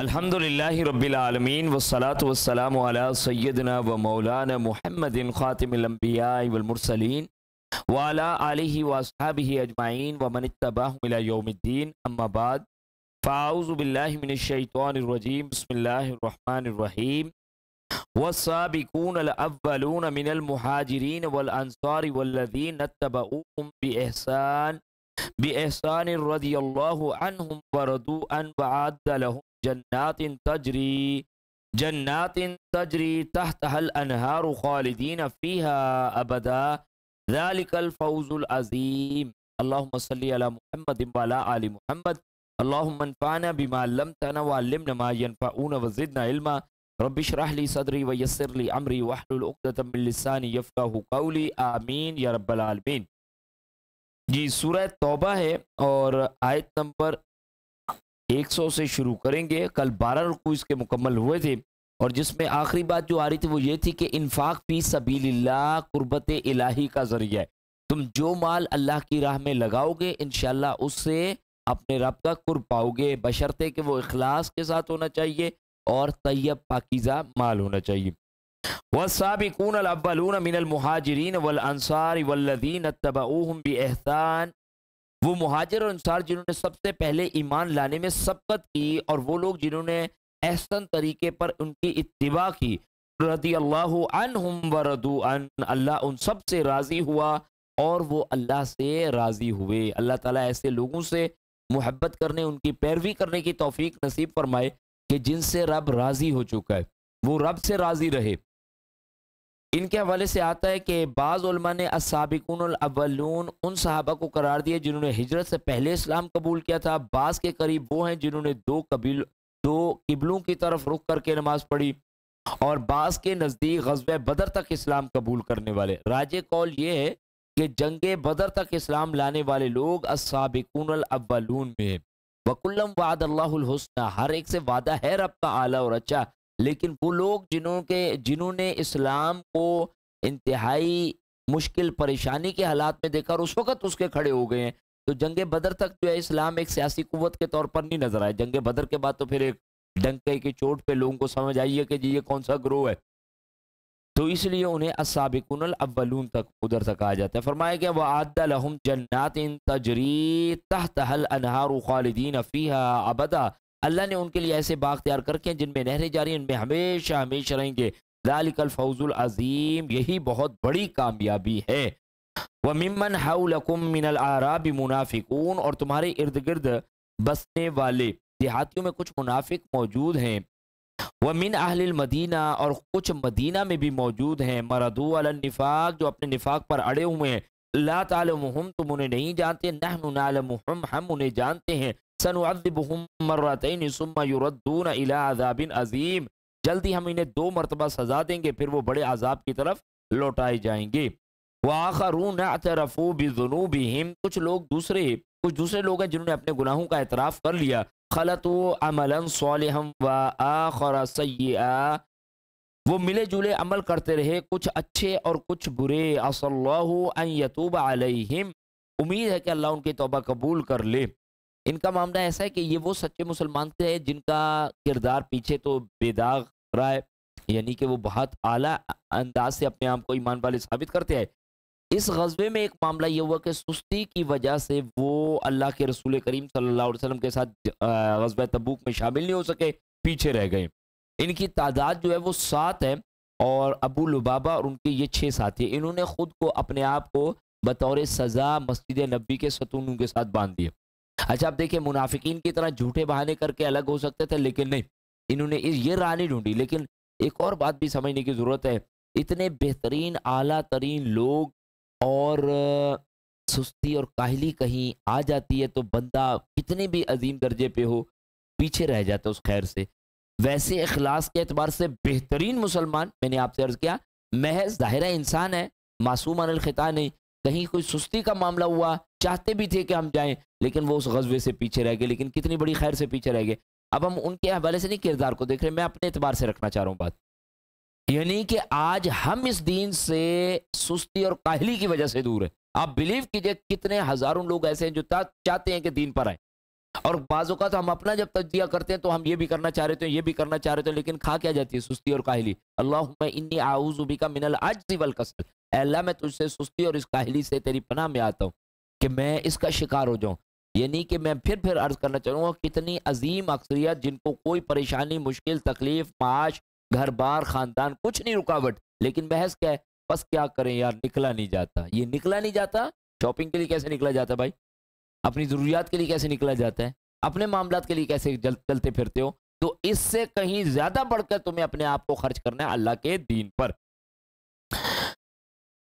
अल्हम्दुलिल्लाहि रब्बिल आलमीन वस्सलातु वस्सलामु अला सय्यिदिना व मौलाना मुहम्मदिन खातिमिल अंबिया वल मुरसलीन व अला आलिहि व अस्हाबिहि अजमाइन व मन इत्तबअहुम इला यौमिद्दीन अम्मा बाद फ़अऊज़ु बिल्लाहि मिनश शैतानिर रजीम बिस्मिल्लाहिर रहमानिर रहीम वस्साबिकूनल अव्वलून मिनल मुहाजिरीन वल अंसारी वल्लज़ीना इत्तबऊहुम बिइहसान रदियल्लाहु अन्हुम व रदू अन व अअद्द लहुम जन्नातिन तजरी तहतहल अनहारु खालिदीन फीहा अबदा ज़ालिकल फौज़ुल अज़ीम। अल्लाहुम्मा सल्लि अला मुहम्मद व अला आलि मुहम्मद। अल्लाहुम्मा अन्फ़अना बिमा अल्लमतना व अल्लिमना मा यनफ़अुना व ज़िदना इल्मा। रब्बि इश्रह ली सदरी व यस्सिर ली अमरी वहलुल उक़दतम मिन लिसानी यफ़क़हू क़ौली। आमीन या रब्बल आलमीन। जी, सूरह तौबा है और आयत नंबर 100 से शुरू करेंगे। कल 12 रुकू इसके मुकम्मल हुए थे और जिसमें आखिरी बात जो आ रही थी वो ये थी कि इन्फाक फी सबीलिल्लाह कुर्बत इलाही का जरिया है। तुम जो माल अल्लाह की राह में लगाओगे इंशाल्लाह उससे अपने रब का कुर्ब पाओगे, बशर्ते कि वो इखलास के साथ होना चाहिए और तैयब पाकीज़ा माल होना चाहिए। वस्साबिकूनल अव्वलून मिनल मुहाजिरीन वल अंसारी वल्लज़ीना इत्तबऊहुम बिइहसान, वो मुहाजिर और अंसार जिन्होंने सबसे पहले ईमान लाने में सबकत की और वो लोग जिन्होंने एहसन तरीके पर उनकी इत्तिबा की। रदियल्लाहु अन्हुम व रदू अन, अल्लाह उन सब से राज़ी हुआ और वो अल्लाह से राज़ी हुए। अल्लाह ताला ऐसे लोगों से मोहब्बत करने, उनकी पैरवी करने की तौफीक नसीब फरमाए कि जिनसे रब राज़ी हो चुका है वो रब से राज़ी रहे। इनके हवाले से आता है कि बाज़ उलमा ने अस्साबिकूनुल अव्वलून उन सहाबा को करार दिया जिन्होंने हिजरत से पहले इस्लाम कबूल किया था। बाज़ के करीब वो हैं जिन्होंने दो किबलों की तरफ रुख करके नमाज पढ़ी और बाज़ के नज़दीक ग़ज़वे बदर तक इस्लाम कबूल करने वाले। राजे कौल ये है कि जंगे बदर तक इस्लाम लाने वाले लोग अस्साबिकूनुल अव्वलून में है। वकुल्लम वअदल्लाहुल हुस्ना, हर एक से वादा है रब का आला और अच्छा। लेकिन वो लोग जिन्होंने इस्लाम को इंतहाई मुश्किल परेशानी के हालात में देखा और उस वक़्त उसके खड़े हो गए हैं, तो जंग बदर तक जो है इस्लाम एक सियासी कुव्वत के तौर पर नहीं नजर आया। जंग बदर के बाद तो फिर एक डंके की चोट पे लोगों को समझ आई है कि जी ये कौन सा ग्रोह है, तो इसलिए उन्हें अस्साबिकूनुल अव्वलून तक उधर तक आ जाता है। फरमाया गया वअद्द लहुम जन्नातिन तजरी तहतहल अनहारु खालिदीन फीहा अबदा, अल्लाह ने उनके लिए ऐसे बाग तैयार करके हैं जिनमें नहरें जारी हैं, उनमें हमेशा हमेशा रहेंगे। ज़ालिकल फौज़ुल अज़ीम, यही बहुत बड़ी कामयाबी है। व मिम्मन हौलकुम मिनल आराबि मुनाफिकून, और तुम्हारे इर्द गिर्द बसने वाले देहातियों में कुछ मुनाफिक मौजूद हैं। व मिन अहलिल मदीना, और कुछ मदीना में भी मौजूद हैं। मरदू अलल निफाक, जो अपने निफाक पर अड़े हुए हैं। ला तालमुहुम, तुम उन्हें नहीं जानते। नहनु नालमुहुम, हम उन्हें जानते हैं। सनुअज़्ज़िबुहुम मर्रतैन सुम्मा युरद्दून इला अज़ाबिन अज़ीम, जल्दी हम इन्हें 2 मरतबा सजा देंगे फिर वो बड़े अजाब की तरफ लौटाए जाएंगे। व आखरून अतरफू बिज़ुनूबिहिम, कुछ दूसरे लोग हैं जिन्होंने अपने गुनाहों का एतराफ़ कर लिया। खलतू अमलन सालिहन व आखर सय्यिआ, वो मिले जुले अमल करते रहे, कुछ अच्छे और कुछ बुरे। असल्लाहु अन यतूब अलैहिम, उम्मीद है कि अल्लाह उनकी तौबा कबूल कर ले। इनका मामला ऐसा है कि ये वो सच्चे मुसलमान थे जिनका किरदार पीछे तो बेदाग रहा है, यानी कि वो बहुत आला अंदाज से अपने आप को ईमान वाले साबित करते हैं। इस गज़वे में एक मामला ये हुआ कि सुस्ती की वजह से वो अल्लाह के रसूल करीम सल्लल्लाहु अलैहि वसल्लम के साथ गज़वे तबूक में शामिल नहीं हो सके, पीछे रह गए। इनकी तादाद जो है वो 7 है और अबू लुबाबा और उनके ये 6 साथी, इन्होंने खुद को अपने आप को बतौर सज़ा मस्जिद नबी के सतूनों के साथ बांध दिया। अच्छा, आप देखिए मुनाफिकीन की तरह झूठे बहाने करके अलग हो सकते थे, लेकिन नहीं, इन्होंने ये राह नहीं ढूंढी। लेकिन एक और बात भी समझने की ज़रूरत है, इतने बेहतरीन आला तरीन लोग और सुस्ती और काहली कहीं आ जाती है तो बंदा कितने भी अजीम दर्जे पे हो पीछे रह जाता है उस खैर से। वैसे इखलास के एतबार से बेहतरीन मुसलमान, मैंने आपसे अर्ज़ किया, महज ज़ाहिरा इंसान है, मासूम अनिल ख़िता नहीं। कहीं कोई सुस्ती का मामला हुआ, चाहते भी थे कि हम जाएं लेकिन वो उस गज़वे से पीछे रह गए, लेकिन कितनी बड़ी खैर से पीछे रह गए। अब हम उनके हवाले से नहीं किरदार को देख रहे, मैं अपने एतबार से रखना चाह रहा हूँ बात, यानी कि आज हम इस दीन से सुस्ती और काहली की वजह से दूर है। आप बिलीव कीजिए कितने हज़ारों लोग ऐसे हैं जो चाहते हैं कि दीन पर आए और बाज़ औक़ात हम अपना जब तज्ज़िया करते हैं तो हम ये भी करना चाह रहे थे, ये भी करना चाह रहे थे, लेकिन खा क्या जाती है? सुस्ती और काहिली। अल्लाहुम्मा इन्नी आऊज़ु बिका मिनल अज्ज़ि वल कसल। ऐ अल्लाह मैं तुझसे सुस्ती और इस काहिली से तेरी पनाह में आता हूँ कि मैं इसका शिकार हो जाऊँ। यानी कि मैं फिर अर्ज़ करना चाहूँगा, कितनी अज़ीम अक्सरियत जिनको कोई परेशानी, मुश्किल, तकलीफ़, माश, घर-बार, ख़ानदान कुछ नहीं रुकावट, लेकिन महज़ क्या है, बस क्या करें यार, निकला नहीं जाता। ये निकला नहीं जाता, शॉपिंग के लिए कैसे निकला जाता भाई? अपनी ज़रूरियात के लिए कैसे निकला जाता है? अपने मामलात के लिए कैसे चलते फिरते हो? तो इससे कहीं ज़्यादा बढ़कर तुम्हें अपने आप को खर्च करना है अल्लाह के दीन पर।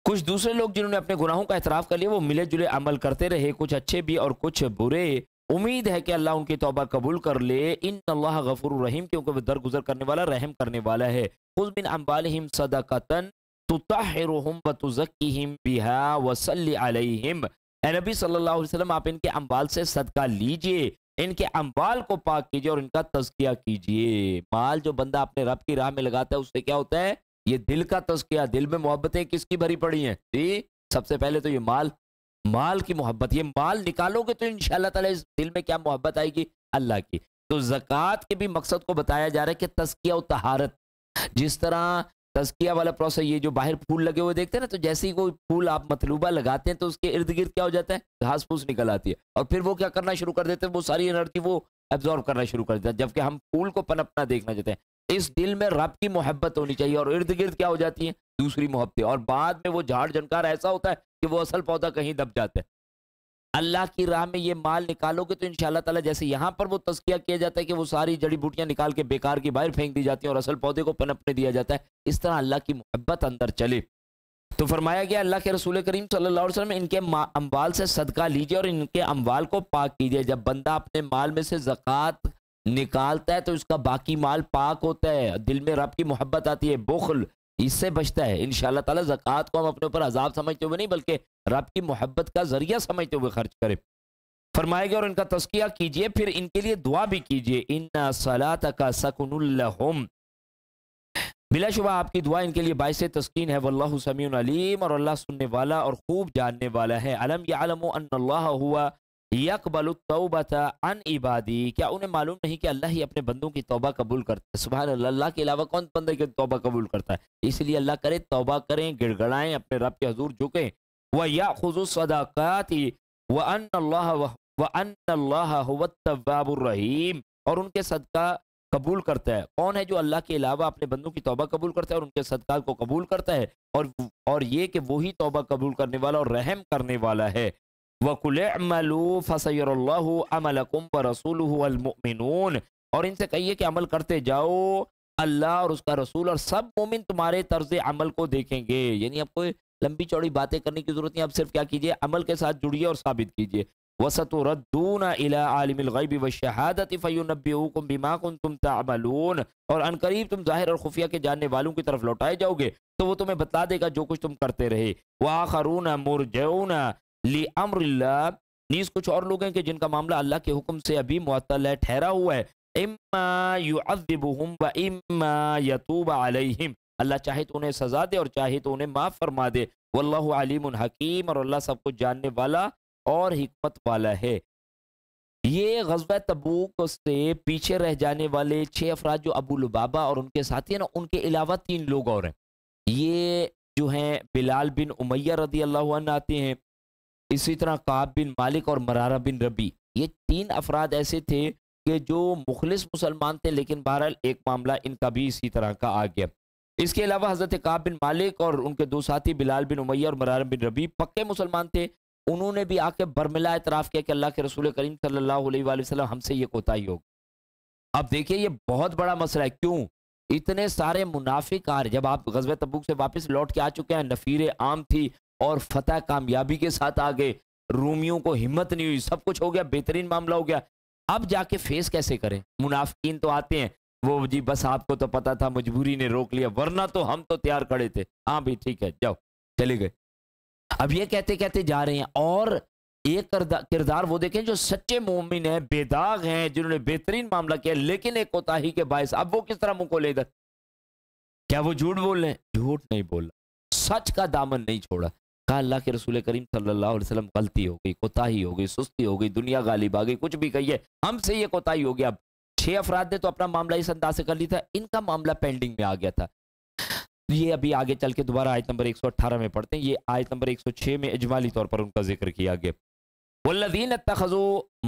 कुछ दूसरे लोग जिन्होंने अपने गुनाहों का एतराफ़ कर लिया, वो मिले-जुले अमल करते रहे, कुछ अच्छे भी और कुछ बुरे। उम्मीद है कि अल्लाह उनकी तौबा कबूल कर ले। इन्नल्लाह गफूरुर रहीम, क्योंकि वो दरगुजर करने वाला, रहम करने वाला है। खुज़ मिन अम्वालिहिम सदक़तन तुतahहिरुहुम व तुज़क्कीहिम बिहा व सल्लि अलैहिम। ए नबी सल्लल्लाहु अलैहि वसल्लम, आप इनके अम्वाल से सदका लीजिए, इनके अम्वाल को पाक कीजिए और इनका तज़किया कीजिए। माल जो बंदा अपने रब की राह में लगाता है, उससे क्या होता है? ये दिल का तज़किया। दिल में मोहब्बतें किसकी भरी पड़ी हैं? जी, सबसे पहले तो ये माल की मोहब्बत। ये माल निकालोगे तो इंशाअल्लाह ताला इस दिल में क्या मोहब्बत आएगी? अल्लाह की। तो ज़कात के भी मकसद को बताया जा रहा है कि तज़किया और तहारत। जिस तरह तज़किया वाला प्रोसेस, ये जो बाहर फूल लगे हुए देखते हैं ना, तो जैसे ही कोई फूल आप मतलूबा लगाते हैं तो उसके इर्द गिर्द क्या हो जाता है? घास फूस निकल आती है, और फिर वो क्या करना शुरू कर देते हैं? वो सारी एनर्जी वो एब्जॉर्ब करना शुरू कर देता है। जबकि हम फूल को पनपना देखना चाहते हैं। इस दिल में रब की मोहब्बत होनी चाहिए, और इर्द गिर्द क्या हो जाती है? दूसरी मोहब्बतें, और बाद में वो झाड़ झंकार ऐसा होता है कि वो असल पौधा कहीं दब जाता है। अल्लाह की राह में ये माल निकालोगे तो इंशाअल्लाह ताला, जैसे यहाँ पर वो तज़किया किया जाता है कि वो सारी जड़ी बूटियां निकाल के बेकार की बाहर फेंक दी जाती हैं और असल पौधे को पनपने दिया जाता है, इस तरह अल्लाह की मोहब्बत अंदर चले। तो फरमाया गया अल्लाह के रसूल करीम सल्लल्लाहु अलैहि वसल्लम, इनके अम्वाल से सदका लीजिए और इनके अम्वाल को पाक कीजिए। जब बंदा अपने माल में से ज़कात निकालता है तो इसका बाकी माल पाक होता है, दिल में रब की मोहब्बत आती है, बुख़्ल इससे बचता है। इंशाअल्लाह ताला ज़कात को हम अपने ऊपर अज़ाब समझते हुए नहीं, बल्कि रब की मोहब्बत का ज़रिया समझते हुए खर्च करें। फरमाया गया और इनका तज़किया कीजिए, फिर इनके लिए दुआ भी कीजिए। इन्ना सलातका सकुनुल लहुम, बिलाशुबा आपकी दुआ इनके लिए बाइस तस्कीन है। वल्लाहु समीउन अलीम, और अल्लाह सुनने वाला और खूब जानने वाला है। अलम यअलमु अन्नल्लाह हुवा यक़बलु तौबता अन इबादी, क्या उन्हें मालूम नहीं कि अल्लाह ही अपने बंदों की तौबा कबूल करता है? सुभान अल्लाह, अल्लाह के अलावा कौन बंदे की तौबा कबूल करता है? इसलिए अल्लाह करे तौबा करें, गिड़गड़ाएं, अपने रब के हजूर झुकें। व याखुज़ु सदाक़ाति व अन्नल्लाह हुवत तव्वाबुर रहीम, और उनके सदका कबूल करता है। कौन है जो अल्लाह के अलावा अपने बंदों की तौबा कबूल करता है और उनके सदका को कबूल करता है? और ये कि वही तौबा कबूल करने वाला और रहम करने वाला है। वकुल अमलू फसयरल्लाहु अमलकुम व रसूलुहु वल मुमिनून, और इनसे कहिए कि अमल करते जाओ, अल्लाह और उसका रसूल और सब मोमिन तुम्हारे तर्ज अमल को देखेंगे। यानी आपको लंबी चौड़ी बातें करने की जरूरत नहीं, आप सिर्फ क्या कीजिए? अमल के साथ जुड़िए और साबित कीजिए। वसतुरद्दूना इला आलिमिल गैबि वश्शहादति फयुनब्बिउकुम बिमा कुंतुम तअमलून, और अनकरीब तुम जाहिर और खुफिया के जानने वालों की तरफ लौटाए जाओगे, तो वो तुम्हें बता देगा जो कुछ तुम करते रहे। वाखरूना मुरजऊना लिअम्रिल्लाह, नीज कुछ और लोग हैं कि जिनका मामला अल्लाह के हुक्म से अभी मुअत्तल है, ठहरा हुआ है। इम्मा युअज़्ज़िबुहुम व इम्मा यतूब अलैहिम, अल्लाह चाहे तो उन्हें सजा दे और चाहे तो उन्हें माफ फरमा दे। वल्लाहु अलीमुन हकीम, और अल्लाह सब कुछ जानने वाला और हिकमत वाला है। ये ग़ज़वा तबूक से पीछे रह जाने वाले 6 अफराद जो अबू लुबाबा और उनके साथी हैं ना, उनके अलावा 3 लोग और हैं। ये जो हैं बिलाल बिन उमैया रदी अल्लाह अन्हु आते हैं, इसी तरह काब बिन मालिक और मरारा बिन रबी। ये 3 अफराद ऐसे थे कि जो मुखलिस मुसलमान थे, लेकिन बहरहाल एक मामला इनका भी इसी तरह का आ गया। इसके अलावा हज़रत काब बिन मालिक और उनके 2 साथी बिलाल बिन उमैया और मरारा बिन रबी पक्के मुसलमान थे। उन्होंने भी आके बरमिला इतराफ़ किया कि अल्लाह के रसूल करीम सल्लल्लाहु अलैहि वसल्लम हमसे ये कोताही हो। अब देखिए ये बहुत बड़ा मसला है। क्यों? इतने सारे मुनाफिक आ रहे, जब आप ग़ज़वा तबूक से वापस लौट के आ चुके हैं, नफ़ीर आम थी और फतह कामयाबी के साथ आ गए, रूमियों को हिम्मत नहीं हुई, सब कुछ हो गया, बेहतरीन मामला हो गया। अब जाके फेस कैसे करें? मुनाफिकीन तो आते हैं, वो जी बस आपको तो पता था, मजबूरी ने रोक लिया, वरना तो हम तो तैयार खड़े थे। हाँ भाई ठीक है, जाओ, चले गए। अब ये कहते कहते जा रहे हैं, और एक किरदार वो देखें जो सच्चे मोमिन है, बेदाग हैं, जिन्होंने बेहतरीन मामला किया, लेकिन एक कोताही के बायस अब वो किस तरह मुंह को ले इधर? क्या वो झूठ बोल रहे हैं? झूठ नहीं बोला, सच का दामन नहीं छोड़ा। कहा अल्लाह के रसूल करीम सल्लल्लाहु अलैहि वसल्लम गलती हो गई, कोताही हो गई, सुस्ती हो गई, दुनिया गालिब आ गई, कुछ भी कहिए, हमसे ये कोताही हो गया। अब 6 अफराद ने तो अपना मामला इस अंदाज से कर लिया था, इनका मामला पेंडिंग में आ गया था। ये अभी आगे चल के दोबारा आयत नंबर 118 में पढ़ते हैं। ये आयत नंबर 106 में इजमाली तौर पर उनका जिक्र किया गया। वल्लज़ीन इत्तखज़ू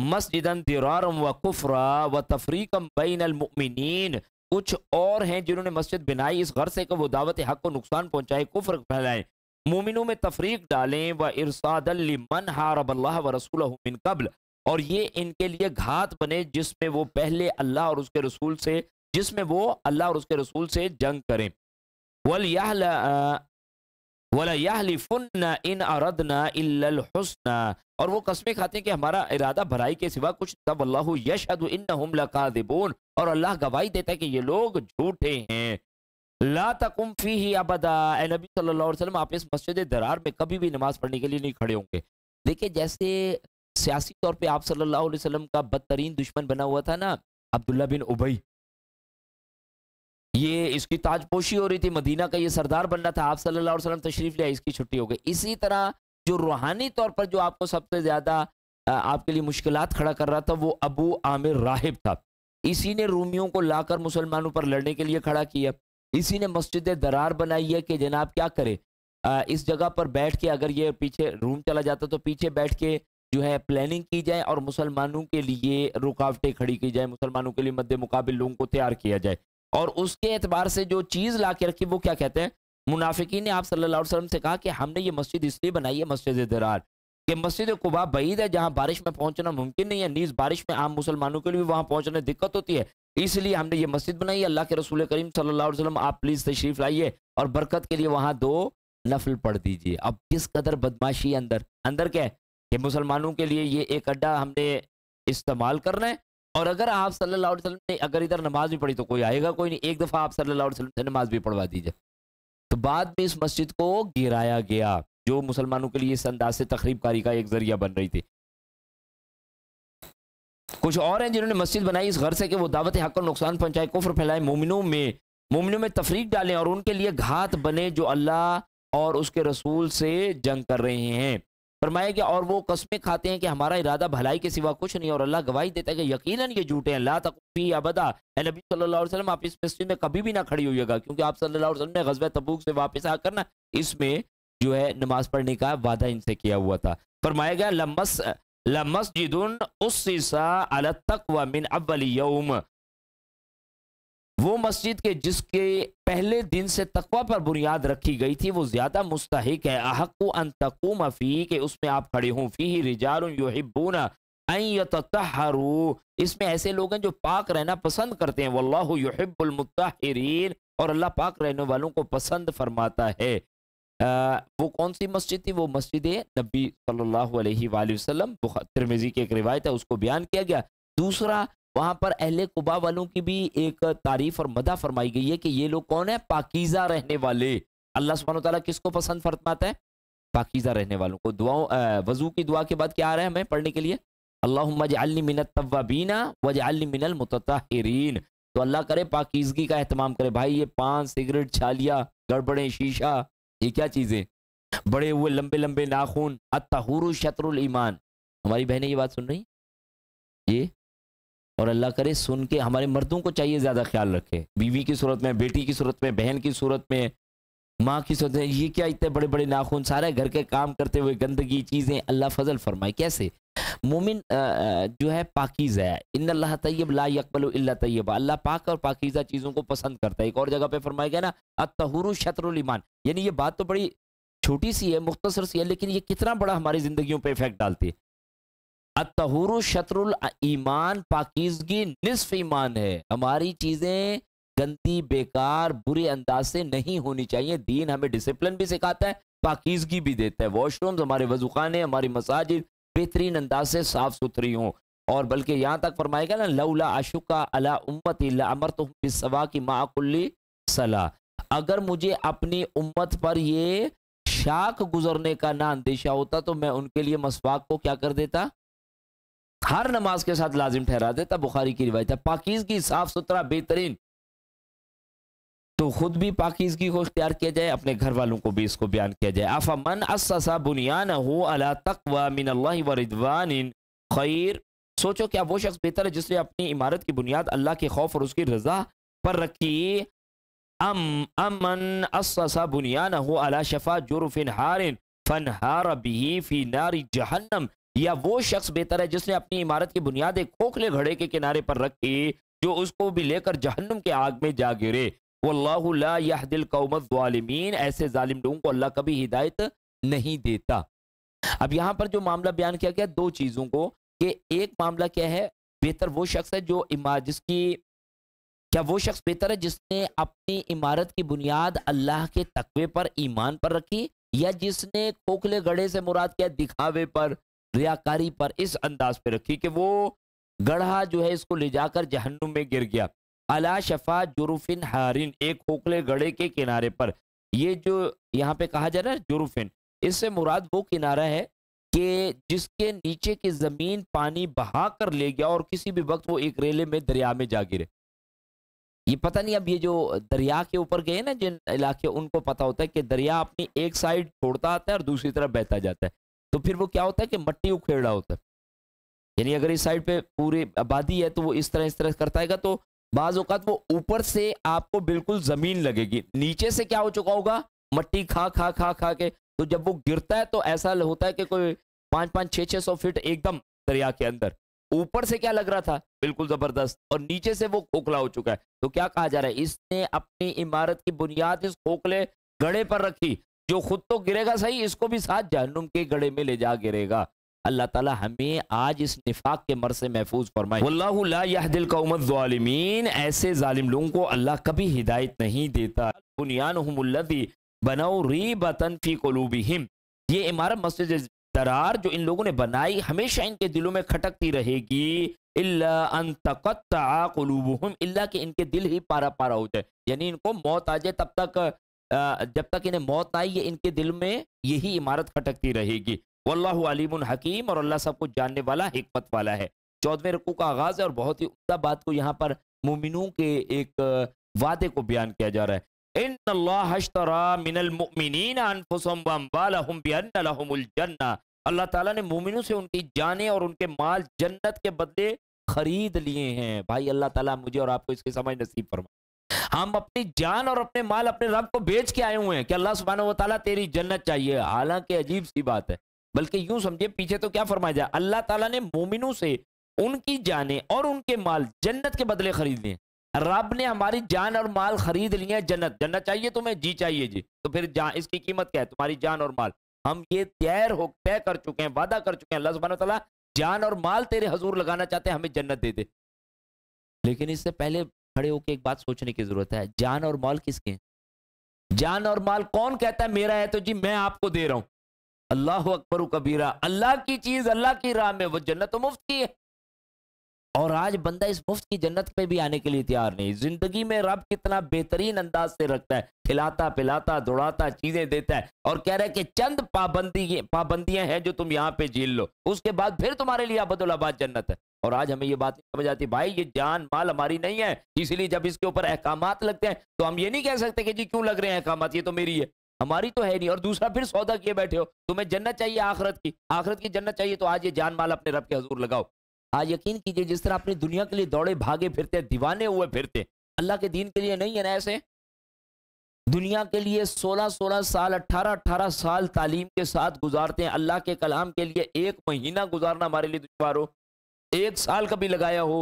मस्जिदन दिरारम व कुफ्रा व तफरीकम बैनल मुमिनीन, कुछ और हैं जिन्होंने मस्जिद बनाई इस घर से कि वो दावत हक को नुकसान पहुंचाए, कुफ्र फैलाएं, मोमिनों में तफरीक डालें, व इरसादल लिमन हारबल्लाह व रसूलहु मिन कब्ल, और ये इनके लिए घात बने जिसमें वो पहले अल्लाह और उसके रसूल से जंग करें। वला यहलिफुन्ना इन अरदना इल्लल हुस्ना, और वो कसमें खाते हैं कि हमारा इरादा भलाई के सिवा कुछ नहीं था। वल्लाहु यशहदु इन्नहुम लकादिबून, और अल्लाह गवाही देता है कि ये लोग झूठे हैं। ला तकुम फीही अबदा, ए नबी सल्लल्लाहु अलैहि वसल्लम आप इस मस्जिद दरार में कभी भी नमाज पढ़ने के लिए नहीं खड़े होंगे। देखिए जैसे सियासी तौर पे आप सल्लल्लाहु अलैहि वसल्लम का बदतरीन दुश्मन बना हुआ था ना अब्दुल्ला बिन उबई, ये इसकी ताजपोशी हो रही थी, मदीना का ये सरदार बनना था, आप सल्लल्लाहु अलैहि वसल्लम तशरीफ ले आए, इसकी छुट्टी हो गई। इसी तरह जो रूहानी तौर पर जो आपको सबसे ज्यादा आपके लिए मुश्किलात खड़ा कर रहा था वो अबू आमिर राहिब था। इसी ने रूमियों को लाकर मुसलमानों पर लड़ने के लिए खड़ा किया। इसी ने मस्जिद दरार बनाई है कि जनाब क्या करे, इस जगह पर बैठ के अगर ये पीछे रूम चला जाता तो पीछे बैठ के जो है प्लानिंग की जाए और मुसलमानों के लिए रुकावटें खड़ी की जाए, मुसलमानों के लिए मद्दे मुकाबिल लोगों को तैयार किया जाए। और उसके एतबार से जो चीज़ ला के रखी वो क्या कहते हैं, मुनाफिकीन ने आप सल्लल्लाहु अलैहि वसल्लम से कहा कि हमने ये मस्जिद इसलिए बनाई है मस्जिद दरार कि मस्जिद कुबा बईद है, जहाँ बारिश में पहुंचना मुमकिन नहीं है, नीज बारिश में आम मुसलमानों के लिए भी वहाँ पहुंचने दिक्कत होती है, इसलिए हमने ये मस्जिद बनाई है। अल्लाह के रसूल करीम सल्लल्लाहु अलैहि वसल्लम आप प्लीज़ तशरीफ़ लाइए और बरकत के लिए वहाँ 2 नफल पढ़ दीजिए। अब किस कदर बदमाशी अंदर क्या है कि मुसलमानों के लिए ये एक अड्डा हमने इस्तेमाल करना है, और अगर आप सल्लल्लाहु अलैहि वसल्लम ने अगर इधर नमाज भी पढ़ी तो कोई आएगा कोई नहीं, एक दफ़ा आप सल्लल्लाहु अलैहि वसल्लम से नमाज भी पढ़वा दीजिए। तो बाद में इस मस्जिद को गिराया गया जो मुसलमानों के लिए इस अंदाज से तखरीबकारी का एक जरिया बन रही थी। कुछ और हैं जिन्होंने मस्जिद बनाई इस घर से कि वो दावत हक को नुकसान पहुंचाए, कुफ्र फैलाए, मोमिनों में तफरीक डालें और उनके लिए घात बने जो अल्लाह और उसके रसूल से जंग कर रहे हैं। फरमाया कि और वो कसमें खाते हैं कि हमारा इरादा भलाई के सिवा कुछ नहीं, और अल्लाह गवाही देता है कि यकीनन ये झूठे हैं। ला तकुफी अबदा, ए नबी सल्लल्लाहु अलैहि वसल्लम आप इस मस्जिद में कभी भी ना खड़ी होइएगा, क्योंकि आप सल्लल्लाहु अलैहि वसल्लम ने ग़ज़वा तबूक से वापस आकर ना इसमें जो है नमाज पढ़ने का वादा इनसे किया हुआ था। फरमाया गया लमस्जिदुन उस्सिसा अला तक़वा मिन अव्वल यौम, वो मस्जिद के जिसके पहले दिन से तकवा पर बुनियाद रखी गई थी वो ज्यादा मुस्तहिक है अहक्कु अन तक़ूम फी, के उसमें आप खड़े हों, फीही रिजालुन युहिब्बूना अन यततहहरू, इसमें ऐसे लोग हैं जो पाक रहना पसंद करते हैं, वल्लाहु युहिब्बुल मुत्तहिरीन, और अल्लाह पाक रहने वालों को पसंद फरमाता है। वो कौन सी मस्जिद थी? वो मस्जिद नबी सल्लल्लाहु अलैहि वसल्लम, तिरमिज़ी की एक रिवायत है उसको बयान किया गया। दूसरा वहाँ पर अहले कुबा वालों की भी एक तारीफ और मदह फरमाई गई है कि ये लोग कौन है? पाकीज़ा रहने वाले। अल्लाह सुब्हानहू व तआला किसको पसंद फरमाता है? पाकीज़ा रहने वालों को। वज़ू की दुआ के बाद क्या आ रहा है हमें पढ़ने के लिए? अल्लाहुम्मा जअलनी मिनत तव्वाबीना वजअलनी मिनल मुततहिरीन। तो अल्लाह करे पाकीज़गी का एहतमाम करे। भाई ये पान, सिगरेट, छालिया, गड़बड़े, शीशा, ये क्या चीज़ें? बड़े हुए लंबे लंबे नाखून, अत्तहुरु शत्रुल ईमान। हमारी बहनें ये बात सुन रही ये, और अल्लाह करे सुन के हमारे मर्दों को चाहिए ज़्यादा ख्याल रखे, बीवी की सूरत में, बेटी की सूरत में, बहन की सूरत में, माँ की सूरत में। ये क्या इतने बड़े बड़े नाखून, सारे घर के काम करते हुए गंदगी चीज़ें, अल्लाह फजल फरमाए। कैसे मोमिन जो है पाकीज़ है, इन्नल्लाह तय्यब ला यक़बलु इल्ला तय्यबा, अल्लाह पाक और पाकीज़ा चीज़ों को पसंद करता है। एक और जगह पे फरमाया गया ना अत्तहुरु शत्रुल ईमान, यानी ये बात तो बड़ी छोटी सी है, मुख्तसर सी है, लेकिन ये कितना बड़ा हमारी ज़िंदगियों पर इफेक्ट डालती है। अत्तहुरु शत्रुल ईमान, पाकीज़गी निस्फ ईमान है। हमारी चीज़ें गंदी, बेकार, बुरे अंदाज से नहीं होनी चाहिए। दीन हमें डिसिप्लिन भी सिखाता है, पाकीज़गी भी देता है। वॉशरूम्स, हमारे वज़ूखाने, हमारी मसाजिद बेहतरीन अंदाज से साफ सुथरी हों। और बल्कि यहाँ तक फरमाएगा ना लौला अशुका अला उम्मती लअमरतुहुम बिस्सवाकी मा कुल्ली सला, अगर मुझे अपनी उम्मत पर ये शाक गुजरने का ना अंदेशा होता तो मैं उनके लिए मसवाक को क्या कर देता? हर नमाज के साथ लाजिम ठहरा देता। बुखारी की रिवायत है। पाकीज़गी, साफ सुथरा, बेहतरीन। तो तो खुद भी पाकीज़गी को इख्तियार किया जाए, अपने घर वालों को भी इसको बयान किया जाए। अफ़मन अस्ससा बुनियानहु अला तक़वा मिनल्लाहि व रिदवानिन खैर, सोचो क्या वो शख्स बेहतर है जिसने अपनी इमारत की बुनियाद अल्लाह के खौफ और उसकी रज़ा पर रखी। अमन अस्ससा बुनियानहु अला शफा जुरफिन हारिन फनहार बिही फी नारी जहन्नम, या वो शख्स बेहतर है जिसने अपनी इमारत की बुनियाद एक खोखले घड़े के किनारे पर रखी जो उसको भी लेकर जहन्नुम के आग में जा गिरे। वल्लाहु ला यहदिल कौमज़ ज़ालिमीन, ऐसे जालिम लोगों को अल्लाह कभी हिदायत नहीं देता। अब यहाँ पर जो मामला बयान किया गया दो चीज़ों को, कि एक मामला क्या है, बेहतर वो शख्स है जो जिसकी, क्या वो शख्स बेहतर है जिसने अपनी इमारत की बुनियाद अल्लाह के तकवे पर, ईमान पर रखी, या जिसने खोखले गढ़े से मुराद क्या दिखावे पर, रियाकारी पर, इस अंदाज पे रखी कि वो गढ़ा जो है इसको ले जाकर जहन्नुम में गिर गया। अला शफा जुरुफिन हारिन, एक खोखले गढ़े के किनारे पर। ये जो यहाँ पे कहा जा रहा है जुरुफिन, इससे मुराद वो किनारा है कि जिसके नीचे की जमीन पानी बहा कर ले गया और किसी भी वक्त वो एक रेले में दरिया में जा गिरे। ये पता नहीं, अब ये जो दरिया के ऊपर गए ना जिन इलाके, उनको पता होता है कि दरिया अपनी एक साइड छोड़ता आता है और दूसरी तरफ बहता जाता है, तो फिर वो क्या होता है कि मट्टी उखेड़ रहा होता है। यानी अगर इस साइड पे पूरी आबादी है तो वो इस तरह करता है, तो बाज औकात वो ऊपर से आपको बिल्कुल जमीन लगेगी, नीचे से क्या हो चुका होगा, मट्टी खा खा खा खा के, तो जब वो गिरता है तो ऐसा होता है कि कोई 500-600 फीट एकदम दरिया के अंदर, ऊपर से क्या लग रहा था बिल्कुल जबरदस्त, और नीचे से वो खोखला हो चुका है। तो क्या कहा जा रहा है, इसने अपनी इमारत की बुनियाद इस खोखले गड़े पर रखी, जो खुद तो गिरेगा सही, इसको भी साथ जहन्नुम के गड़े में ले जा गिरेगा। अल्लाह ताला हमें आज इस निफाक के मर से महफूज फरमाए। वल्लाहु ला यहदिल कौमज़ ज़ालिमीन, ऐसे जालिम लोगों को अल्लाह कभी हिदायत नहीं देता। बुनियानुहुमुल्लज़ी बनौ रीबतन फी क़ुलूबिहिम, ये इमारत मस्जिद दरार जो इन लोगों ने बनाई हमेशा इनके दिलों में खटकती रहेगी। इल्ला अन तक़त्तअ क़ुलूबुहुम, इल्ला कि इनके दिल ही पारा पारा हो जाए, यानी इनको मौत आ जाए तब तक, जब तक इन्हें मौत ना आई, ये इनके दिल में यही इमारत खटकती रहेगी। वल्लाहु अलीमुन हकीम, और अल्लाह सब कुछ जानने वाला, हिकमत वाला है। 14वें रुकू का आगाज है और बहुत ही उम्दा बात को यहाँ पर मोमिनों के एक वादे को बयान किया जा रहा है। इन्नल्लाह अश्तरा मिनल मुमिनीना अनफुसहुम व अम्वालहुम बिअन्ना लहुमुल जन्नह, अल्लाह ताला ने मोमिनों से उनकी जानें और उनके माल जन्नत के बदले खरीद लिए हैं। भाई अल्लाह ताला मुझे और आपको इसकी समझ नसीब फरमाए। हम अपनी जान और अपने माल अपने रब को बेच के आए हुए हैं कि अल्लाह सुब्हानहू व तआला तेरी जन्नत चाहिए। हालांकि अजीब सी बात है, बल्कि यूं समझिए पीछे तो क्या फरमाया जाए, अल्लाह ताला ने मोमिनों से उनकी जानें और उनके माल जन्नत के बदले खरीद लिए। रब ने हमारी जान और माल खरीद लिए, जन्नत। जन्नत चाहिए तुम्हें, जी चाहिए जी, तो फिर इसकी कीमत क्या है, तुम्हारी जान और माल। हम ये तय कर चुके हैं, वादा कर चुके हैं, अल्लाह सुब्हानहू व तआला जान और माल तेरे हजूर लगाना चाहते हैं, हमें जन्नत दे दे। लेकिन इससे पहले खड़े होकर एक बात सोचने की जरूरत है, जान और माल किसके हैं? जान और माल कौन कहता है मेरा है तो जी मैं आपको दे रहा हूं? अल्लाह अकबर कबीरा, अल्लाह की चीज अल्लाह की राह में, वो जन्नत तो मुफ्त की है। और आज बंदा इस मुफ्त की जन्नत पे भी आने के लिए तैयार नहीं। जिंदगी में रब कितना बेहतरीन अंदाज से रखता है, खिलाता पिलाता दौड़ाता चीजें देता है, और कह रहा है कि चंद पाबंदियां हैं जो तुम यहाँ पे झेल लो, उसके बाद फिर तुम्हारे लिए अबदुल-आबाद जन्नत है। और आज हमें ये बात नहीं समझ आती, भाई ये जान माल हमारी नहीं है, इसलिए जब इसके ऊपर अहकामात लगते हैं तो हम ये नहीं कह सकते कि जी क्यों लग रहे हैं अहकामात, ये तो मेरी है, हमारी तो है नहीं। और दूसरा फिर सौदा किए बैठे हो, तुम्हें जन्नत चाहिए आखिरत की जन्नत चाहिए, तो आज ये जान माल अपने रब के हजूर लगाओ। आज यकीन कीजिए जिस तरह अपनी दुनिया के लिए दौड़े भागे फिरते, दीवाने हुए फिरते, अल्लाह के दीन के लिए नहीं है ना। ऐसे दुनिया के लिए 16-16 साल 18-18 साल तालीम के साथ गुजारते हैं, अल्लाह के कलाम के लिए 1 महीना गुजारना हमारे लिए दुश्वार हो, 1 साल कभी लगाया हो,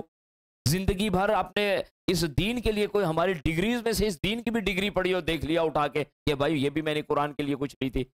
जिंदगी भर अपने इस दीन के लिए, कोई हमारी डिग्रीज में से इस दीन की भी डिग्री पढ़ी हो, देख लिया उठा के कि भाई ये भी मैंने कुरान के लिए कुछ ली थी।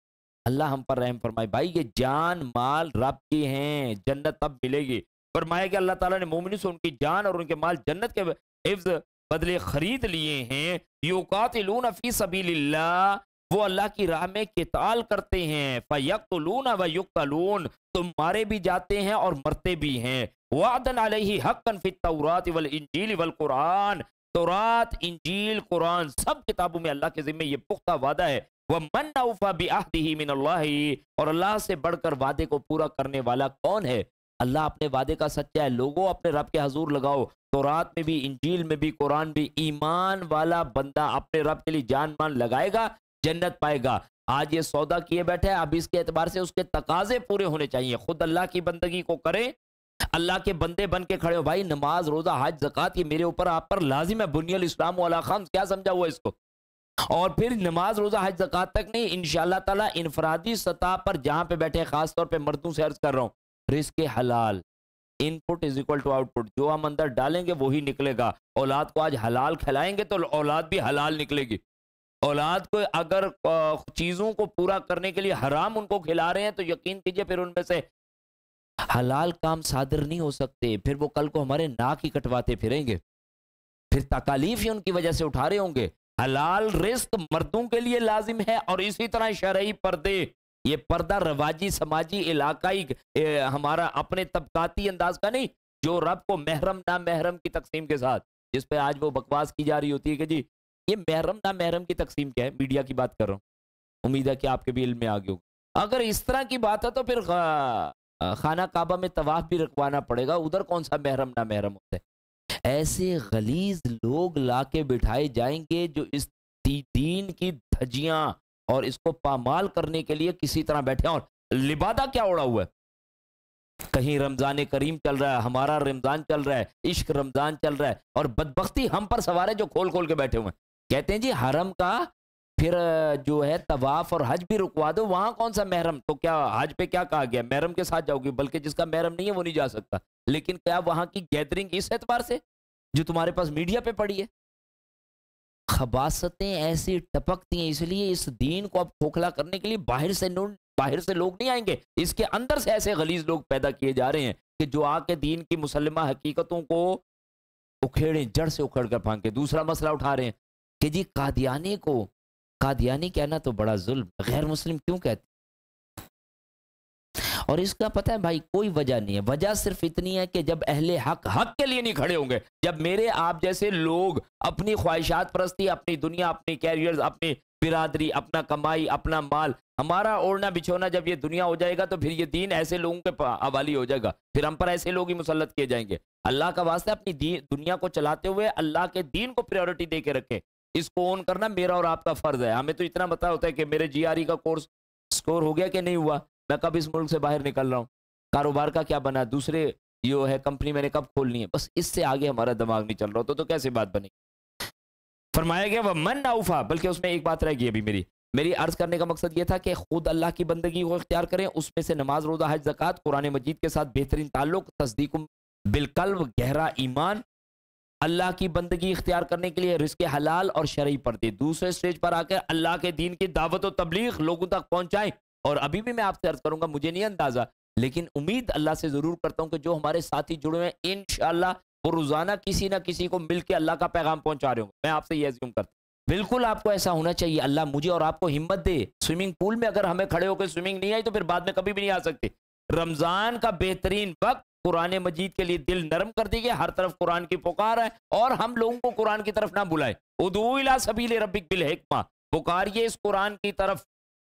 अल्लाह हम पर रहम फरमाए। भाई ये जान माल रब की हैं, जन्नत तब मिलेगी। फरमाया कि अल्लाह ताला ने मोमिनों से उनकी जान और उनके माल जन्नत के हिफ्ज़ बदले खरीद लिए हैं। युकातिलून फी सबीलिल्लाह, वो अल्लाह की राह में किताल करते हैं। फयक्तुलून व युक्तलून, तो मारे भी जाते हैं और मरते भी हैं। वादन अलैहि हक्कन फित तौरात वल इंजील वल कुरान, तौरात इंजील कुरान सब किताबों में अल्लाह के ज़िम्मे ये पुख्ता वादा है। वह मन औफा बिअहदिही मिनल्लाहि, और अल्लाह से बढ़कर वादे को पूरा करने वाला कौन है? अल्लाह अपने वादे का सच्चा है। लोगों अपने रब के हजूर लगाओ। तौरात में भी, इंजील में भी, कुरान भी, ईमान वाला बंदा अपने रब के लिए जान मान लगाएगा, जन्नत पाएगा। आज ये सौदा किए बैठे हैं, अब इसके एतबार से उसके तकाजे पूरे होने चाहिए। खुद अल्लाह की बंदगी को करें, अल्लाह के बंदे बन के खड़े हो। भाई नमाज, रोजा, हज, ज़कात ये मेरे ऊपर आप पर लाजिम है। बुनियल इस्लाम वाला खम्स, क्या समझा हुआ इसको? और फिर नमाज, रोजा, हज, ज़कात तक नहीं, इंशाअल्लाह ताला इनफरादी सतह पर जहां पे बैठे, खास तौर पे मर्दों से अर्ज कर रहा हूं, रिस्क हलाल, input is equal to output. जो हम अंदर डालेंगे वही निकलेगा। औलाद को आज हलाल खिलाएंगे तो औलाद भी हलाल निकलेगी। औलाद को अगर चीजों को पूरा करने के लिए हराम उनको खिला रहे हैं तो यकीन कीजिए फिर उनमें से हलाल काम सादिर नहीं हो सकते। फिर वो कल को हमारे नाक ही कटवाते फिरेंगे, फिर तकालीफ ही उनकी वजह से उठा रहे होंगे। हलाल रिस्क मर्दों के लिए लाजिम है, और इसी तरह शरई पर्दे, ये पर्दा रवाजी, समाजी, इलाकाई, हमारा अपने तबकाती अंदाज का नहीं, जो रब को महरम ना महरम की तकसीम के साथ, जिस पे आज वो बकवास की जा रही होती है कि जी ये महरम ना महरम की तकसीम क्या है, मीडिया की बात कर रहा हूँ, उम्मीद है कि आपके भी इल्म में आ गई होगी। अगर इस तरह की बात है तो फिर खाना काबा में तवाफ भी रखवाना पड़ेगा, उधर कौन सा महरम ना महरम होता है। ऐसे गलीज लोग लाके बिठाए जाएंगे जो इस दीन की धज्जियां और इसको पामाल करने के लिए किसी तरह बैठे हैं। और लिबादा क्या उड़ा हुआ है, कहीं रमजान करीम चल रहा है, हमारा रमजान चल रहा है, इश्क रमजान चल रहा है, और बदबख्ती हम पर सवार है जो खोल खोल के बैठे हुए हैं। कहते हैं जी हरम का फिर जो है तवाफ और हज भी रुकवा दो, वहां कौन सा महरम, तो क्या हज पे क्या कहा गया, महरम के साथ जाओगी, बल्कि जिसका महरम नहीं है वो नहीं जा सकता। लेकिन क्या वहां की गैदरिंग इस एतबार से जो तुम्हारे पास मीडिया पे पड़ी है? खबासतें ऐसी टपकती हैं। इसलिए इस दीन को अब खोखला करने के लिए बाहर से लोग नहीं आएंगे, इसके अंदर से ऐसे गलीज लोग पैदा किए जा रहे हैं कि जो आके दीन की मुसल्लमा हकीकतों को उखेड़े, जड़ से उखड़ कर फांके। दूसरा मसला उठा रहे हैं कि जी कादियानी को कादियानी कहना तो बड़ा जुल्म, गैर मुस्लिम क्यों कहते? और इसका पता है भाई कोई वजह नहीं है। वजह सिर्फ इतनी है कि जब अहले हक हक के लिए नहीं खड़े होंगे, जब मेरे आप जैसे लोग अपनी ख्वाहिशात परस्ती, अपनी दुनिया, अपनी कैरियर, अपनी बिरादरी, अपना कमाई, अपना माल, हमारा ओढ़ना बिछोना, जब ये दुनिया हो जाएगा तो फिर ये दीन ऐसे लोगों के हवाली हो जाएगा, फिर हम पर ऐसे लोग ही मुसल्लत किए जाएंगे। अल्लाह का वास्ता अपनी दुनिया को चलाते हुए अल्लाह के दीन को प्रायोरिटी दे के रखें। इसको ऑन करना मेरा और आपका फर्ज है। हमें तो इतना पता होता है कि मेरे जीआरई का कोर्स स्कोर हो गया कि नहीं हुआ, मैं कब इस मुल्क से बाहर निकल रहा हूँ, कारोबार का क्या बना, दूसरे जो है कंपनी मैंने कब खोलनी है, बस इससे आगे हमारा दिमाग नहीं चल रहा तो कैसे बात बनेगी। फरमाया गया वह मन नाउफा, बल्कि उसमें एक बात रह गई अभी मेरी अर्ज करने का मकसद यह था कि खुद अल्लाह की बंदगी को इख्तियार करें, उसमें से नमाज, रोजा, हज, ज़कात, कुरान मजीद के साथ बेहतरीन ताल्लुक, तस्दीक बिलकल्ब, गहरा ईमान, अल्लाह की बंदगी इख्तियार करने के लिए रिस्क हलाल और शरई पर्दे। दूसरे स्टेज पर आकर अल्लाह के दीन की दावत और तबलीग लोगों तक पहुंचाएं। और अभी भी मैं आपसे अर्ज करूंगा, मुझे नहीं अंदाजा, लेकिन उम्मीद अल्लाह से जरूर करता हूं कि जो हमारे साथी जुड़े हैं इंशाअल्लाह वो रोजाना किसी ना किसी को मिलकर अल्लाह का पैगाम पहुंचा रहे होंगे। मैं आपसे ये अज्यूम करता हूं, बिल्कुल आपको ऐसा होना चाहिए। अल्लाह मुझे और आपको हिम्मत दे। स्विमिंग पूल में अगर हमें खड़े होकर स्विमिंग नहीं आई तो फिर बाद में कभी भी नहीं आ सकते। रमजान का बेहतरीन वक्त कुरान मजीद के लिए दिल नरम कर दीजिए, हर तरफ कुरान की पुकार है और हम लोगों को कुरान की तरफ ना बुलाए। उदू इला सबील रब्बिक बिल हिकमा, पुकारिए इस कुरान की तरफ,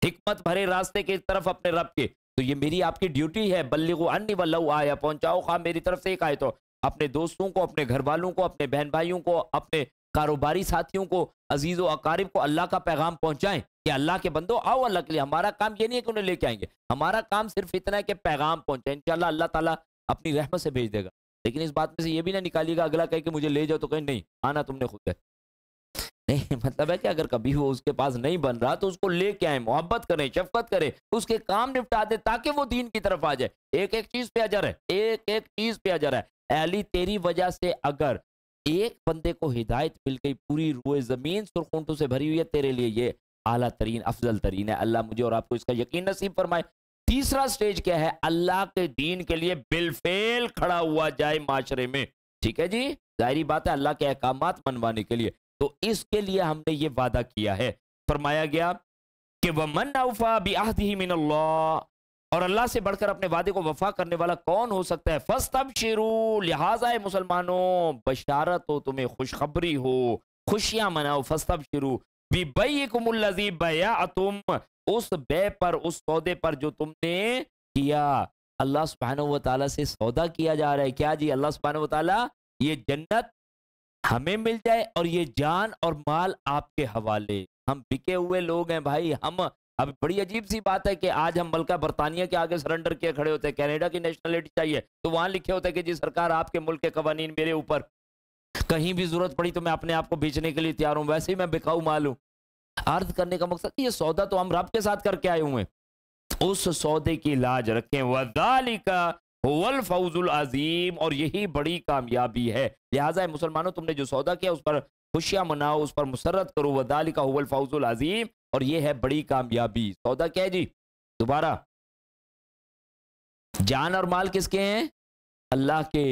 हिकमत भरे रास्ते की तरफ अपने रब के। तो ये मेरी आपकी ड्यूटी है, बल्लिगु अन्नी वल्लहु आया, पहुंचाओ खा मेरी तरफ से एक आए तो अपने दोस्तों को, अपने घर वालों को, अपने बहन भाइयों को, अपने कारोबारी साथियों को, अजीज व अकारिब को अल्लाह का पैगाम पहुंचाएं कि अल्लाह के बंदो आओ अल्लाह के लिए। हमारा काम ये नहीं है कि उन्हें लेके आएंगे, हमारा काम सिर्फ इतना है कि पैगाम पहुंचाए। इंशाल्लाह अल्लाह ताला अपनी रहमत से भेज देगा। लेकिन इस बात में से ये भी ना निकालिएगा अगला कहे कि मुझे ले जाओ तो कहीं नहीं आना, तुमने खुद है। नहीं, मतलब है कि अगर कभी वो उसके पास नहीं बन रहा तो उसको लेके आए, मोहब्बत करें, शफकत करें, उसके काम निपटा दे ताकि वो दीन की तरफ आ जाए। एक एक चीज पे अजर है, एक एक चीज पे अजर है। अली तेरी वजह से अगर एक बंदे को हिदायत मिल गई, पूरी रूए जमीन सुरखुंटों से भरी हुई है, तेरे लिए ये आला तरीन, अफजल तरीन है। अल्लाह मुझे और आपको इसका यकीन नसीब फरमाए। तीसरा स्टेज क्या है? अल्लाह के दीन के लिए बिलफेल खड़ा हुआ जाए माशरे में। ठीक है जी, जाहिर बात है अल्लाह के अहकामात मनवाने के लिए, तो इसके लिए हमने ये वादा किया है। फरमाया गया कि वमन औफा बिअहदिही मिनल्लाह, और अल्लाह से बढ़कर अपने वादे को वफा करने वाला कौन हो सकता है? फस्तबशिरू, लिहाजा है मुसलमानों बशारत हो, तुम्हें खुशखबरी हो, खुशियां मनाओ। फस्तबशिरू बिबैकुमुल्लज़ी बयाअतुम, उस बे पर, उस सौदे पर जो तुमने किया। अल्लाह सुब्हानहू व तआला से सौदा किया जा रहा है। क्या जी? अल्लाह सुब्हानहू व तआला ये जन्नत हमें मिल जाए और ये जान और माल आपके हवाले। हम बिके हुए लोग हैं भाई। हम अब बड़ी अजीब सी बात है कि आज हम मुल्क बरतानिया के आगे सरेंडर किए खड़े होते हैं, कनाडा की नेशनलिटी चाहिए तो वहां लिखे होते हैं कि जी सरकार आपके मुल्क के कवानीन मेरे ऊपर, कहीं भी जरूरत पड़ी तो मैं अपने आप को बेचने के लिए तैयार हूं, वैसे ही मैं बिकाऊ माल हूं। अर्ज करने का मकसद ये सौदा तो हम रब के साथ करके आए हुए हैं, उस सौदे की लाज रखें। वज़ालिका हुवल फौजुल अजीम, और यही बड़ी कामयाबी है। लिहाजा मुसलमानों तुमने जो सौदा किया उस पर खुशियां मनाओ, उस पर मुसर्रत करो। वज़ालिका हुवल फौजुल अजीम, और ये है बड़ी कामयाबी। सौदा क्या है जी? दोबारा, जान और माल किसके हैं? अल्लाह के।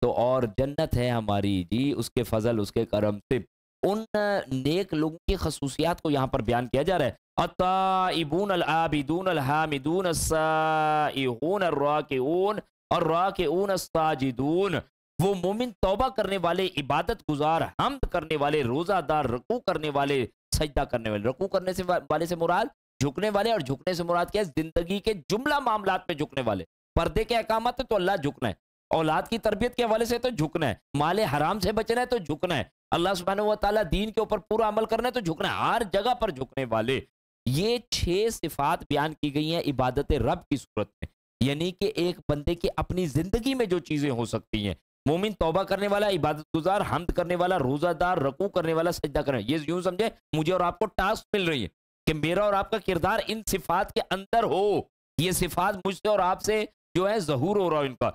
तो और जन्नत है हमारी जी उसके फजल उसके करम से। उन नेक लोगों की खसूसियात को यहाँ पर बयान किया जा रहा है। अत्ताइबून अल आबिदून अल हामिदून अस्साइहून अर्राकिऊन अर्राकिऊन अस्साजिदून। वो मोमिन तौबा करने वाले, इबादत गुजार, हम्द करने वाले, रोजादार, रकू करने वाले, सजदा करने वाले। रकू करने से वाले से मुराद झुकने वाले, और झुकने से मुराद क्या है? जिंदगी के जुमला मामलात में झुकने वाले। पर्दे के अहकामात है तो अल्लाह झुकना है, औलाद की तरबियत के हवाले से तो झुकना है, माले हराम से बचना है तो झुकना है, अल्लाह सुब्हानहू व तआला दीन के ऊपर पूरा अमल करना है तो झुकना है, हर जगह पर झुकने वाले। ये 6 सिफात बयान की गई हैं इबादत रब की सूरत में। यानी कि एक बंदे की अपनी जिंदगी में जो चीजें हो सकती हैं, मोमिन तौबा करने वाला, इबादत गुजार, हम्द करने वाला, रोजादार, रकू करने वाला, सजदा करने वाला। ये यूं समझे मुझे और आपको टास्क मिल रही है कि मेरा और आपका किरदार इन सिफात के अंदर हो। ये सिफात मुझसे और आपसे जो है ज़हूर हो रहा हो इनका।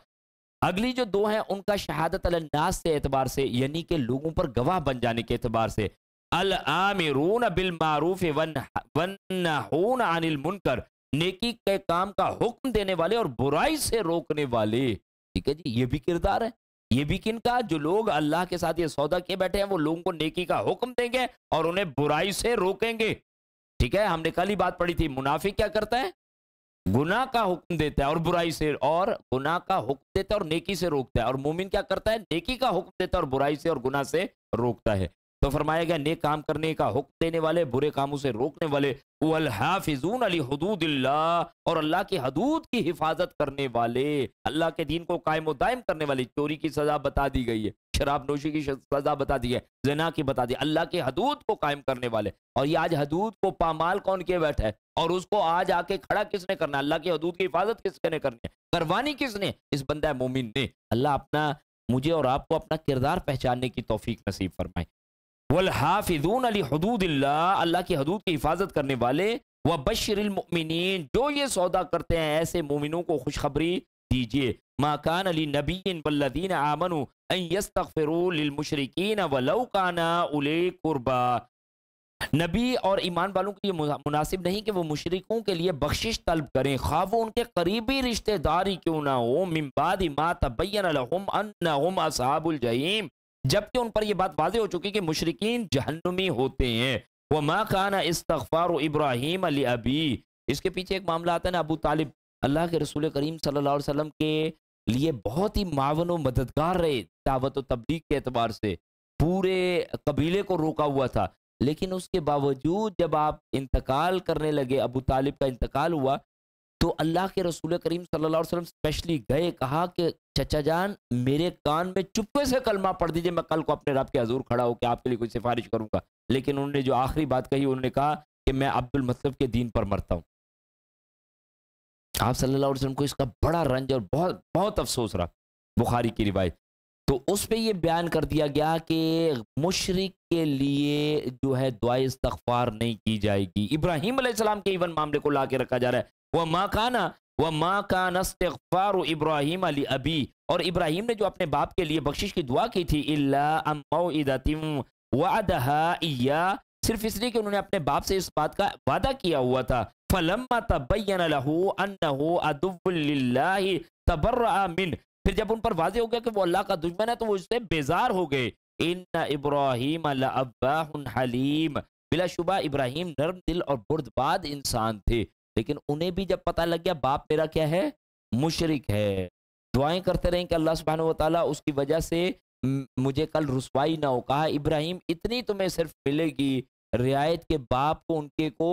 अगली जो 2 हैं उनका शहादत अलन्नास से एतबार से, यानी कि लोगों पर गवाह बन जाने के एतबार से। अल आमिरून बिल मारूफ वन्नहून अनिल मुनकर, नेकी के काम का हुक्म देने वाले और बुराई से रोकने वाले। ठीक है जी, ये भी किरदार है। ये भी किनका? जो लोग अल्लाह के साथ ये सौदा किए बैठे हैं, वो लोगों को नेकी का हुक्म देंगे और उन्हें बुराई से रोकेंगे। ठीक है, हमने कल ही बात पढ़ी थी, मुनाफिक क्या करता है? गुनाह का हुक्म देता है और बुराई से, और गुनाह का हुक्म देता है और नेकी से रोकता है। और मोमिन क्या करता है? नेकी का हुक्म देता है और बुराई से और गुनाह से रोकता है। तो फरमाया गया नेक काम करने का हुक्म देने वाले, बुरे कामों से रोकने वाले। वल हाफिजून अली हुदूदिल्लाह, और अल्लाह की हदूद की हिफाजत करने वाले, अल्लाह के दीन को कायम व दायम करने वाले। चोरी की सजा बता दी गई है, शराब नोशी की सजा बता दी है, ज़िना की बता दी, अल्लाह की हदूद को कायम करने वाले। और ये आज हदूद को पामाल कौन किए बैठा है, और उसको आज आके खड़ा किसने करना? अल्लाह की हदूद की हिफाजत किसने करनी है? करवानी किसने? इस बंदा मोमिन ने। अल्लाह अपना मुझे और आपको अपना किरदार पहचानने की तौफीक नसीब फरमाए। वल हाफिजून अली हुदूदिल्लाह, अल्लाह की हदूद की हिफाजत करने वाले। व बश्शिरिल मुमिनीन, जो ये सौदा करते हैं ऐसे मोमिनों को खुशखबरी दीजिए। मा कान अली नबिय्यिन वल्लज़ीन आमनू अन यस्तगफिरू लिल मुशरिकीन वलौ काना उली कुर्बा। नबी और ईमान वालों के लिए मुनासिब नहीं कि वो मुशरिकों के लिए बख्शिश तलब करें, खा वो उनके करीबी रिश्तेदार ही क्यों ना हो। मिन बादि मा तबय्यन लहुम अन्नहुम असहाबुल जहीम, जबकि उन पर यह बात वाज़ेह हो चुकी कि मुशरिकीन जहन्नुमी होते हैं। वह मा काना इस्तगफार इब्राहीम अली अबी, इसके पीछे एक मामला आता है ना, अबू तालिब अल्लाह के रसूल करीम सल्लल्लाहु अलैहि वसल्लम के लिए बहुत ही मावन व मददगार रहे दावत व तबलीग के एतबार से, पूरे कबीले को रोका हुआ था। लेकिन उसके बावजूद जब आप इंतकाल करने लगे, अबू तालिब का इंतकाल हुआ, तो अल्लाह के रसूल करीम सल्लल्लाहु अलैहि वसल्लम स्पेशली गए, कहा कि चचा जान मेरे कान में चुप्पे से कलमा पढ़ दीजिए, मैं कल को अपने रब के हजूर खड़ा होकर आपके लिए कोई सिफारिश करूंगा। लेकिन उन्होंने जो आखिरी बात कही, उन्होंने कहा कि मैं अब्दुल मतलब के दीन पर मरता हूं। आप सल्लल्लाहु अलैहि वसल्लम को इसका बड़ा रंज और बहुत बहुत अफसोस रहा। बुखारी की रिवायत, तो उस पे ये बयान कर दिया गया कि मुशरिक के लिए जो है दुआ इस्तगफार नहीं की जाएगी। इब्राहीम अलैहिस्सलाम के इवन मामले को ला के रखा जा रहा है। वह माँ कान इस्तगफार इब्राहीम अली अबी, और इब्राहीम ने जो अपने बाप के लिए बख्शिश की दुआ की थी, इल्ला अम मौइदतिम वअदहा इय्या, सिर्फ इसलिए कि उन्होंने अपने बाप से इस बात का वादा किया हुआ था। फलम्मा तबय्यन लहू अन्नहु अदुव्वुल लिल्लाहि तबर्रअ मिन, फिर जब उन पर वाज़ेह हो गया कि वो अल्लाह का दुश्मन है तो वो उससे बेजार हो गए। इन्ना इब्राहीम लअव्वाहुन हलीम, बिलाशुबा इब्राहीम नर्म दिल और बुर्दबाद इंसान थे। लेकिन उन्हें भी जब पता लग गया बाप मेरा क्या है, मुशरिक है, दुआएं करते रहे कि अल्लाह सुब्हानहु व तआला उसकी वजह से मुझे कल रुसवाई ना हो। कहा इब्राहीम इतनी तुम्हें सिर्फ मिलेगी, रियायत के बाप को उनके को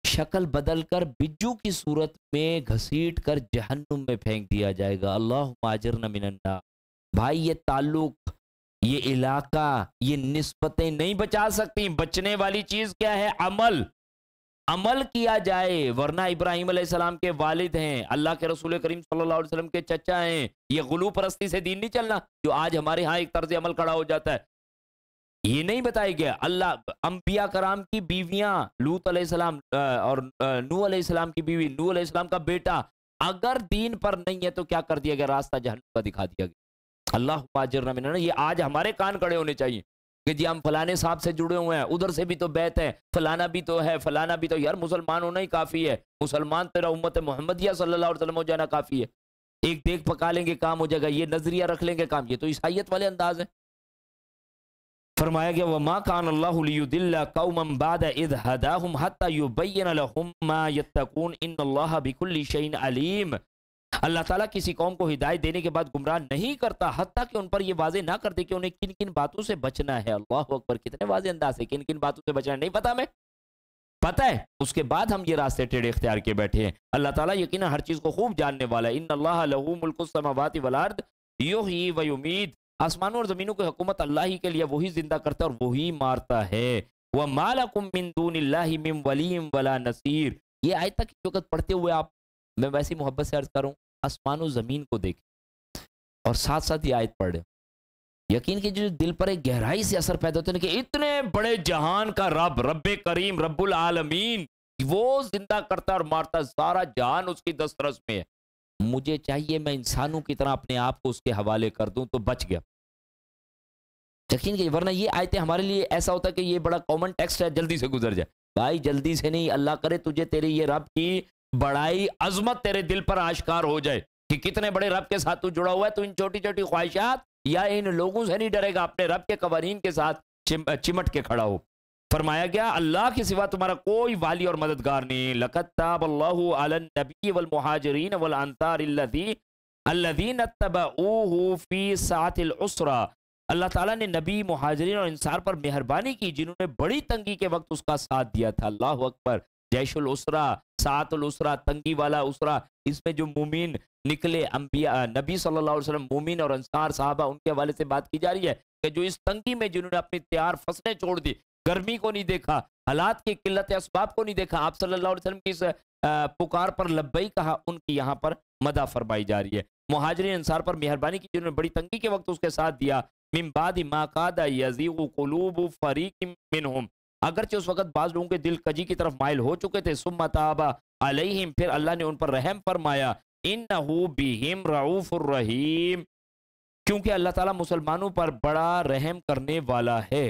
शक्ल बदलकर बिज्जू की सूरत में घसीट कर जहन्नुम में फेंक दिया जाएगा। अल्लाहुम्मा अजिरना मिनन नार। भाई ये ताल्लुक, ये इलाका, ये निस्बतें नहीं बचा सकती। बचने वाली चीज क्या है? अमल। अमल किया जाए, वरना इब्राहिम अलैहिस्सलाम के वालिद हैं, अल्लाह के रसूल करीम सल्लल्लाहु अलैहि वसल्लम के चचा हैं। ये गुलू परस्ती से दीन नहीं चलना जो आज हमारे यहाँ एक तर्ज अमल खड़ा हो जाता है। ये नहीं बताया गया। अल्लाह अंबिया कराम की बीवियां, लूत अलैहिस्सलाम और नूह अलैहिस्सलाम की बीवी, नूह अलैहिस्सलाम का बेटा, अगर दीन पर नहीं है तो क्या कर दिया गया? रास्ता जहन्नम का दिखा दिया गया। अल्लाह अजिरना मिनन नार। ये आज हमारे कान खड़े होने चाहिए कि जी हम फलाने साहब से जुड़े हुए हैं, उधर से भी तो बैत है, फलाना भी तो है, फलाना भी तो। यार मुसलमान होना ही काफी है। मुसलमान तेरा उम्मत मोहम्मदिया सल्लल्लाहु अलैहि वसल्लम हो जाना काफी है। एक देख पका लेंगे काम हो जाएगा, ये नजरिया रख लेंगे काम। ये तो ईसाइयत वाले अंदाज है। फरमाया गया वमा कान अल्लाहु लियुदिल्ला कौमन बाद इज़ हदाहुम हत्ता युबय्यिन लहुम मा यत्तकून इन्नल्लाहा बिकुल्लि शैइन अलीम। अल्लाह ताला किसी कौम को हिदायत देने के बाद गुमराह नहीं करता हत्ता कि उन पर ये वाज़ेह ना कर दे कि उन्हें किन किन बातों से बचना है। अल्लाह अकबर, कितने वाज़ेह अंदाज से किन किन बातों से बचना है नहीं पता हमें, पता है। उसके बाद हम ये रास्ते टेढ़े इख्तियार के बैठे हैं। अल्लाह ताला यकीनन हर चीज को खूब जानने वाला है। इन्नल्लाहा लहू मुल्कुस समावाति वल अर्द युहयी व युमीत। आसमानों और जमीनों की हुकूमत अल्लाह ही के लिए, वही जिंदा करता है और वही मारता है। व मा लकुम मिन दूनिल्लाहि मिन वलिय्यिन वला नसीर। ये आयत तक वक्त पढ़ते हुए आप, मैं वैसी मोहब्बत से अर्ज करूं, आसमानों जमीन को देखें और साथ साथ ये आयत पढ़ रहे, यकीन की जो दिल पर एक गहराई से असर पैदा होता है कि इतने बड़े जहान का रब, रब्बे करीम, रब्बुल आलमीन, वो जिंदा करता और मारता, सारा जहान उसकी दस्तरस में है। मुझे चाहिए मैं इंसानों की तरह अपने आप को उसके हवाले कर दूं तो बच गया। यकीन की, वरना ये आयतें हमारे लिए ऐसा होता है कि ये बड़ा कॉमन टेक्स्ट है, जल्दी से गुजर जाए। भाई जल्दी से नहीं, अल्लाह करे तुझे तेरी ये रब की बड़ाई, अजमत तेरे दिल पर आश्कार हो जाए कि कितने बड़े रब के साथ तू जुड़ा हुआ है। तो इन छोटी छोटी ख्वाहिशात या इन लोगों से नहीं डरेगा, अपने रब के कवानीन के साथ चिमट के खड़ा हो। फरमाया गया अल्लाह के सिवा तुम्हारा कोई वाली और मददगार नहीं। लक़द ताबल्लाहु अलन नबी वल मुहाजिरीन वल अंसार अल्लज़ीना तबऊहु फी सातिल उसरा। अल्लाह ताला ने नबी, मुहाजिरीन और इंसार पर मेहरबानी की जिन्होंने बड़ी तंगी के वक्त उसका साथ दिया था। अल्लाह अकबर। जैशुल उसरा, सातुल उसरा, तंगी वाला उसरा, इसमें जो मुमीन निकले, अंबिया, नबी सल्लल्लाहु अलैहि वसल्लम, मुमीन और अंसार साहबा, उनके हवाले से बात की जा रही है कि जो इस तंगी में जिन्होंने अपनी तैयार फसलें छोड़ दी, गर्मी को नहीं देखा, हालात की किल्लत असबाब को नहीं देखा, आप सल्लल्लाहु अलैहि वसल्लम की इस पुकार पर लब्बई कहा, उनकी यहाँ पर मदा फरमाई जा रही है। मुहाजिरीन अंसार पर मेहरबानी की जिन्होंने बड़ी तंगी के वक्त उसके साथ दिया। मिन बादि मा कादा यज़ीगु कुलूबु फरीकिम मिनहुम। अगरचे उस वक्त बाज लोगों के दिल कजी की तरफ माइल हो चुके थे। सुम्मा ताबा अलैहिम, फिर अल्लाह ने उन पर रहम फरमाया। इन्नहु बिहिम रऊफुर रहीम, क्योंकि अल्लाह ताला मुसलमानों पर बड़ा रहम करने वाला है।